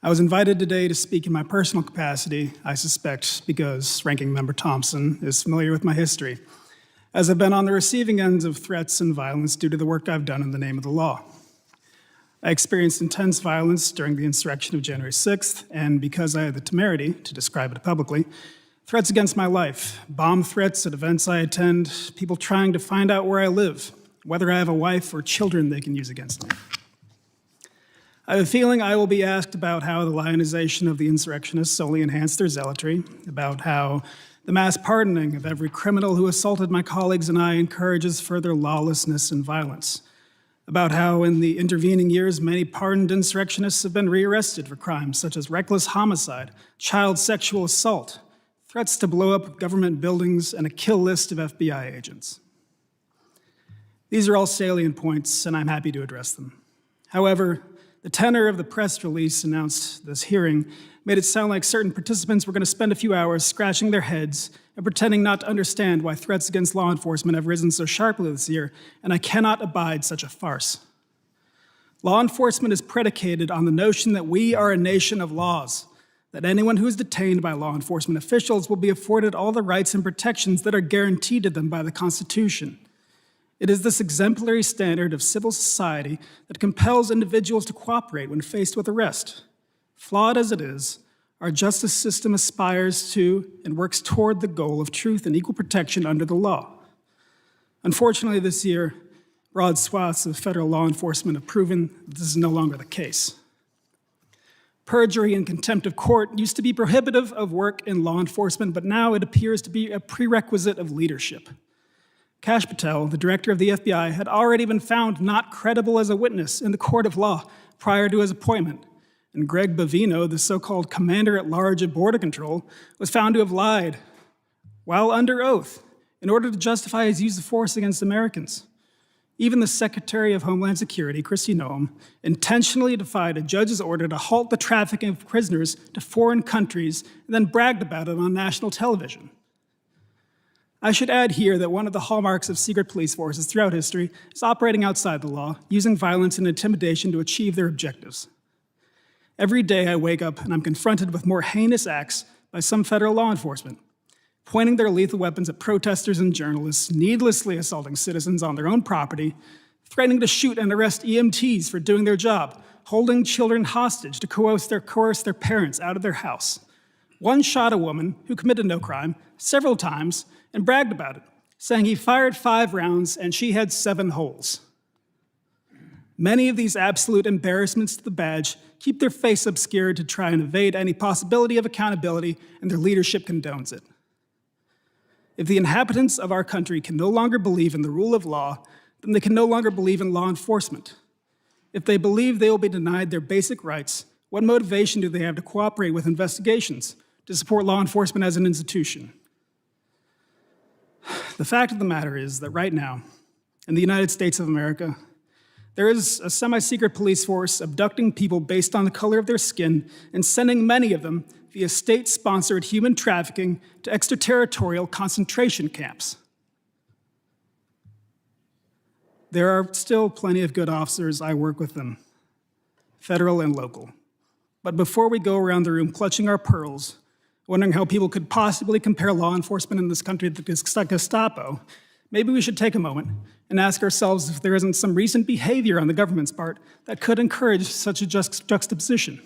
I was invited today to speak in my personal capacity, I suspect because Ranking Member Thompson is familiar with my history, as I've been on the receiving ends of threats and violence due to the work I've done in the name of the law. I experienced intense violence during the insurrection of January 6th, and because I had the temerity to describe it publicly, threats against my life, bomb threats at events I attend, people trying to find out where I live, whether I have a wife or children they can use against me. I have a feeling I will be asked about how the lionization of the insurrectionists only enhanced their zealotry, about how the mass pardoning of every criminal who assaulted my colleagues and I encourages further lawlessness and violence, about how in the intervening years many pardoned insurrectionists have been rearrested for crimes such as reckless homicide, child sexual assault, threats to blow up government buildings, and a kill list of FBI agents. These are all salient points, and I'm happy to address them. However, the tenor of the press release announced this hearing made it sound like certain participants were going to spend a few hours scratching their heads and pretending not to understand why threats against law enforcement have risen so sharply this year, and I cannot abide such a farce. Law enforcement is predicated on the notion that we are a nation of laws, that anyone who is detained by law enforcement officials will be afforded all the rights and protections that are guaranteed to them by the Constitution. It is this exemplary standard of civil society that compels individuals to cooperate when faced with arrest. Flawed as it is, our justice system aspires to and works toward the goal of truth and equal protection under the law. Unfortunately, this year, broad swaths of federal law enforcement have proven that this is no longer the case. Perjury and contempt of court used to be prohibitive of work in law enforcement, but now it appears to be a prerequisite of leadership. Kash Patel, the director of the FBI, had already been found not credible as a witness in the court of law prior to his appointment. And Greg Bavino, the so-called commander-at-large of Border Control, was found to have lied while under oath in order to justify his use of force against Americans. Even the Secretary of Homeland Security, Kristi Noem, intentionally defied a judge's order to halt the trafficking of prisoners to foreign countries and then bragged about it on national television. I should add here that one of the hallmarks of secret police forces throughout history is operating outside the law, using violence and intimidation to achieve their objectives. Every day I wake up and I'm confronted with more heinous acts by some federal law enforcement, pointing their lethal weapons at protesters and journalists, needlessly assaulting citizens on their own property, threatening to shoot and arrest EMTs for doing their job, holding children hostage to coerce their parents out of their house. One shot a woman who committed no crime several times and bragged about it, saying he fired 5 rounds and she had 7 holes. Many of these absolute embarrassments to the badge keep their face obscured to try and evade any possibility of accountability, and their leadership condones it. If the inhabitants of our country can no longer believe in the rule of law, then they can no longer believe in law enforcement. If they believe they will be denied their basic rights, what motivation do they have to cooperate with investigations, to support law enforcement as an institution? The fact of the matter is that right now, in the United States of America, there is a semi-secret police force abducting people based on the color of their skin and sending many of them via state-sponsored human trafficking to extraterritorial concentration camps. There are still plenty of good officers. I work with them, federal and local. But before we go around the room clutching our pearls, wondering how people could possibly compare law enforcement in this country to the Gestapo, maybe we should take a moment and ask ourselves if there isn't some recent behavior on the government's part that could encourage such a juxtaposition.